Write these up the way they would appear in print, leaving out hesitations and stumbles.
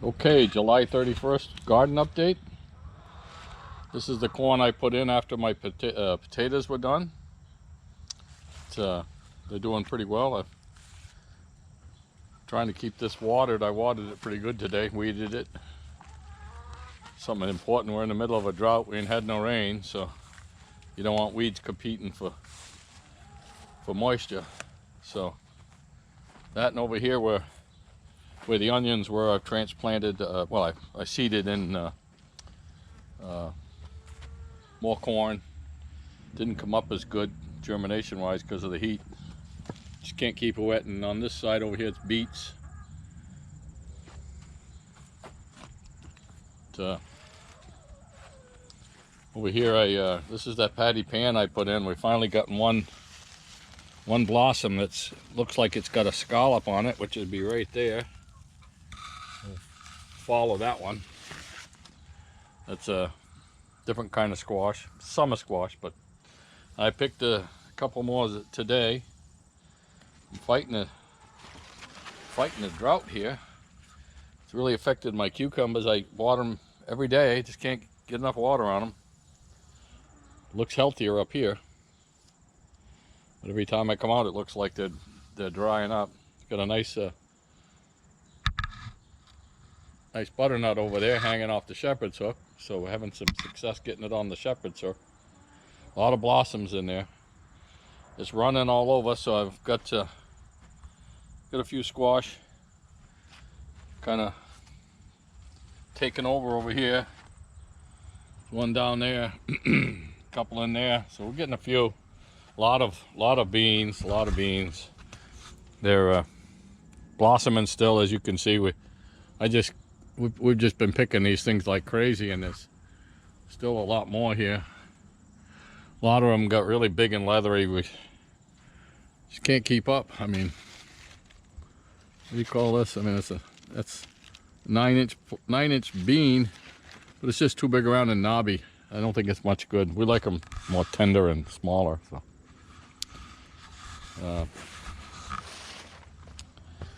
Okay, July 31st garden update. This is the corn I put in after my potatoes were done. They're doing pretty well. I'm trying to keep this watered. I watered it pretty good today, weeded it. Something important, we're in the middle of a drought. We ain't had no rain, so you don't want weeds competing for moisture. So that, and over here where the onions were, I've transplanted, well, I seeded in more corn. Didn't come up as good germination wise because of the heat. Just can't keep it wet. And on this side over here it's beets. Over here this is that patty pan I put in. We finally got one blossom that's looks like it's got a scallop on it, which would be right there. We'll follow that one. That's a different kind of squash, summer squash, but I picked a couple more today. I'm fighting a drought here. It's really affected my cucumbers. I water them every day, just can't get enough water on them. Looks healthier up here, but every time I come out it looks like they're drying up. Got a nice butternut over there hanging off the shepherd's hook, so we're having some success getting it on the shepherd's hook. A lot of blossoms in there. It's running all over, so I've got a few squash kind of taking over here. One down there, a couple in there, so we're getting a few. A lot of beans. They're blossoming still, as you can see. We've just been picking these things like crazy, and there's still a lot more here. A lot of them got really big and leathery. We just can't keep up. I mean, what do you call this? I mean, that's 9-inch bean, but it's just too big around and knobby. I don't think it's much good. We like them more tender and smaller. So,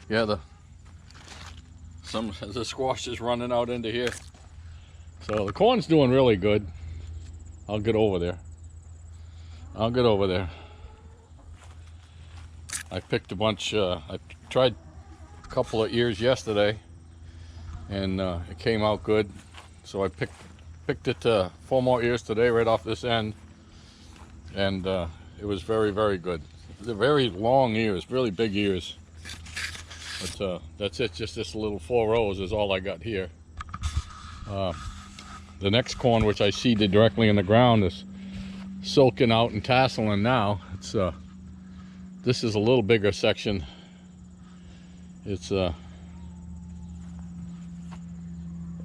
yeah, the squash is running out into here. So the corn's doing really good. I'll get over there. I picked a bunch. I tried a couple of ears yesterday, and it came out good. So I picked it 4 more ears today, right off this end, and it was very, very good. They're very long ears, really big ears. But that's it. Just this little 4 rows is all I got here. The next corn, which I seeded directly in the ground, is soaking out and tasseling now. It's this is a little bigger section. It's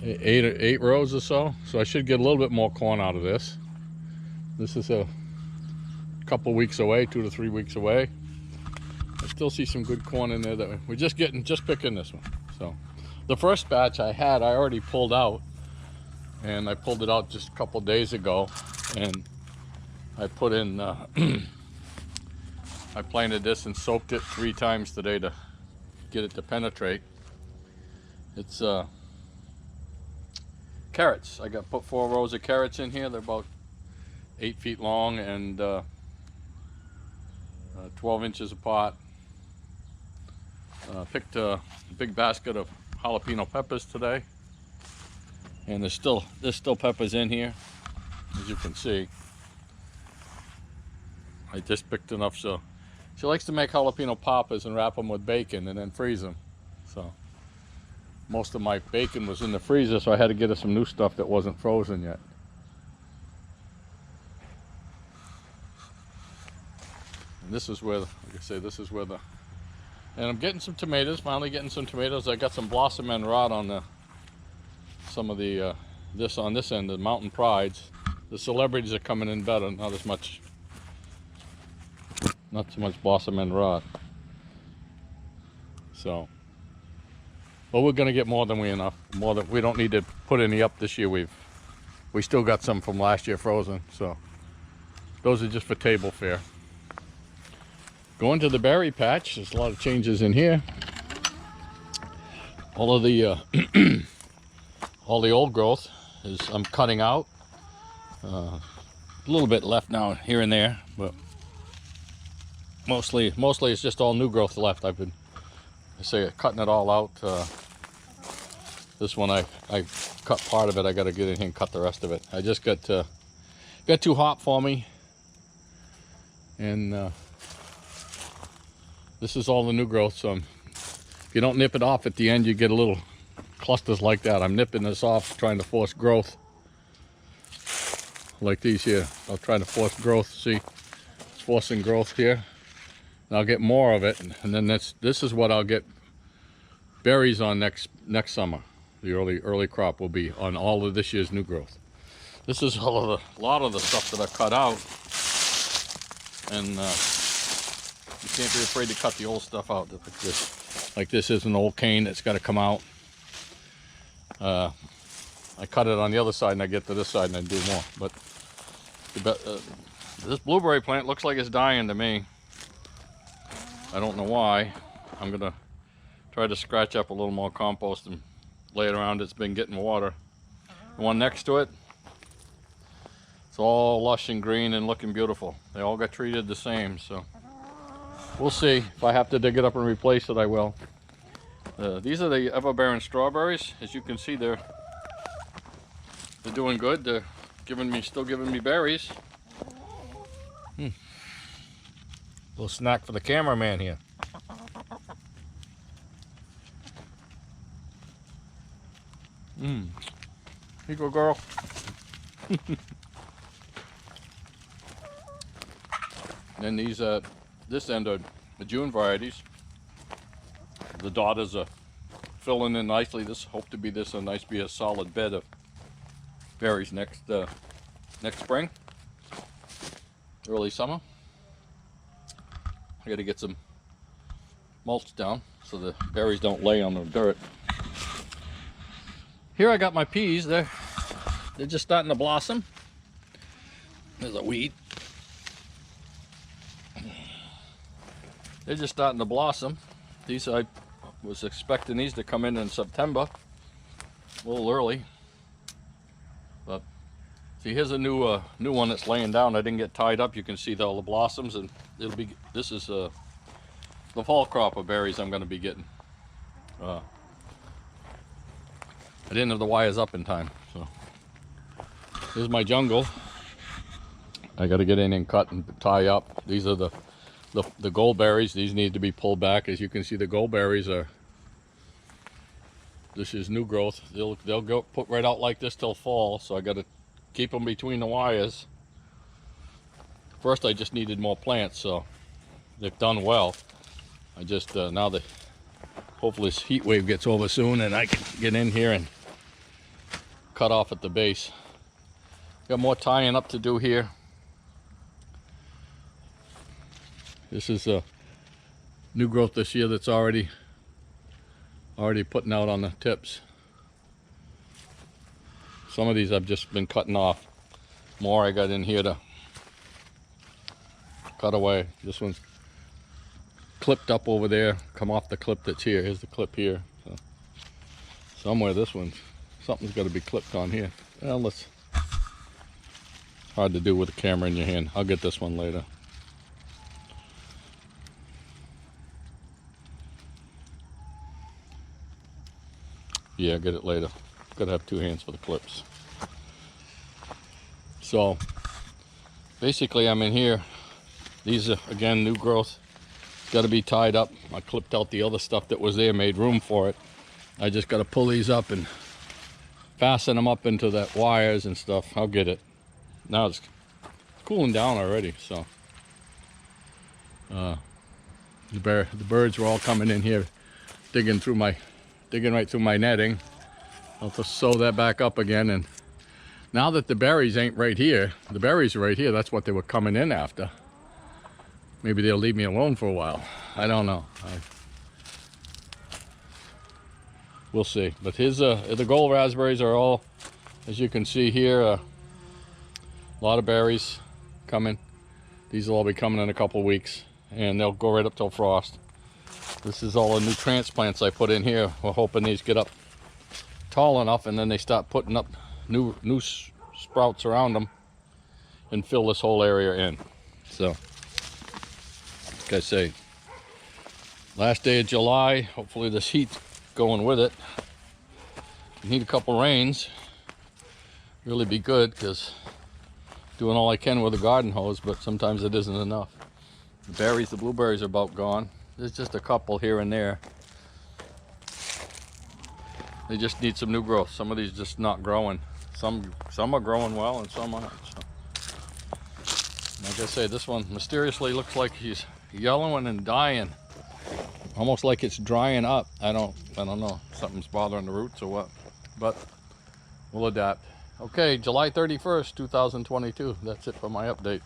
8 rows or so, so I should get a little bit more corn out of this. This is a couple weeks away, 2 to 3 weeks away. I still see some good corn in there that we're just picking this one. So the first batch I already pulled out, and I pulled it out just a couple days ago, and I put in I planted this and soaked it 3 times today to get it to penetrate. It's carrots. I put 4 rows of carrots in here. They're about 8 feet long and 12 inches apart. Picked a big basket of jalapeno peppers today, and there's still peppers in here, as you can see. I just picked enough. So she likes to make jalapeno poppers and wrap them with bacon and then freeze them. So most of my bacon was in the freezer, so I had to get her some new stuff that wasn't frozen yet. And this is where, like I say, and I'm getting some tomatoes, finally getting some tomatoes. I got some blossom and rot on some of the, this on this end, the mountain prides. The celebrities are coming in better, not so much blossom and rot. So, but we're gonna get more than we don't need to put any up this year. We still got some from last year frozen, so those are just for table fare. Going to the berry patch, there's a lot of changes in here. all of the all the old growth is I'm cutting out. A little bit left now here and there, but mostly it's just all new growth left. I say cutting it all out. This one I cut part of it. I got to get in here and cut the rest of it. I just got too hot for me, and this is all the new growth. So if you don't nip it off at the end, you get a little clusters like that. I'm nipping this off, trying to force growth like these here. I'm trying to force growth. See, it's forcing growth here, and I'll get more of it, and then this is what I'll get berries on next summer. The early crop will be on all of this year's new growth. This is a lot of the stuff that I cut out, and you can't be afraid to cut the old stuff out. Like this is an old cane that's got to come out. I cut it on the other side, and I get to this side and I do more. But this blueberry plant looks like it's dying to me. I don't know why. I'm gonna try to scratch up a little more compost and lay it around. It's been getting water. The one next to it, it's all lush and green and looking beautiful. They all got treated the same, so we'll see. If I have to dig it up and replace it, I will. These are the ever-bearing strawberries. As you can see, they're doing good. They're still giving me berries. Little snack for the cameraman here. Here you go, girl. Then these, this end are the June varieties. The daughters are filling in nicely. This hope to be a solid bed of berries next spring, early summer. I got to get some mulch down so the berries don't lay on the dirt. Here I got my peas. They're just starting to blossom. There's a weed. They're just starting to blossom. These, I was expecting these to come in September, a little early. But see, here's a new one that's laying down. I didn't get tied up. You can see all the blossoms, and this is the fall crop of berries I'm going to be getting. I didn't have the wires up in time, so here's my jungle. I got to get in and cut and tie up. These are the gold berries. These need to be pulled back. As you can see, the gold berries are, this is new growth. They'll go put right out like this till fall, so I got to keep them between the wires. First I just needed more plants, so they've done well. I just now that hopefully this heat wave gets over soon and I can get in here and cut off at the base. Got more tying up to do here. This is a new growth this year that's already putting out on the tips. Some of these I've just been cutting off. More I got in here to cut away. This one's clipped up over there. Come off the clip that's here. Here's the clip here. So somewhere something's got to be clipped on here. Well, it's hard to do with a camera in your hand. I'll get this one later. Yeah, I'll get it later. Gotta have two hands for the clips. So basically I'm in here. These are, again, new growth. Got to be tied up. I clipped out the other stuff that was there, made room for it. I just got to pull these up and fasten them up into that wires and stuff. I'll get it. Now it's cooling down already, so the birds were all coming in here, digging right through my netting. I'll just sew that back up again. And now that the berries ain't right here, the berries are right here. That's what they were coming in after. Maybe they'll leave me alone for a while. I don't know. We'll see. But here's the gold raspberries are all, as you can see here, a lot of berries coming. These will all be coming in a couple weeks, and they'll go right up till frost. This is all the new transplants I put in here. We're hoping these get up tall enough, and then they start putting up new sprouts around them and fill this whole area in. So, like I say, last day of July. Hopefully this heat's going with it. We need a couple rains. Really be good, because doing all I can with a garden hose, but sometimes it isn't enough. The berries, the blueberries are about gone. There's just a couple here and there. They just need some new growth. Some of these just not growing. Some are growing well and some aren't. So, like I say, this one mysteriously looks like he's yellowing and dying. Almost like it's drying up. I don't know. Something's bothering the roots or what. But we'll adapt. Okay, July 31st, 2022. That's it for my update.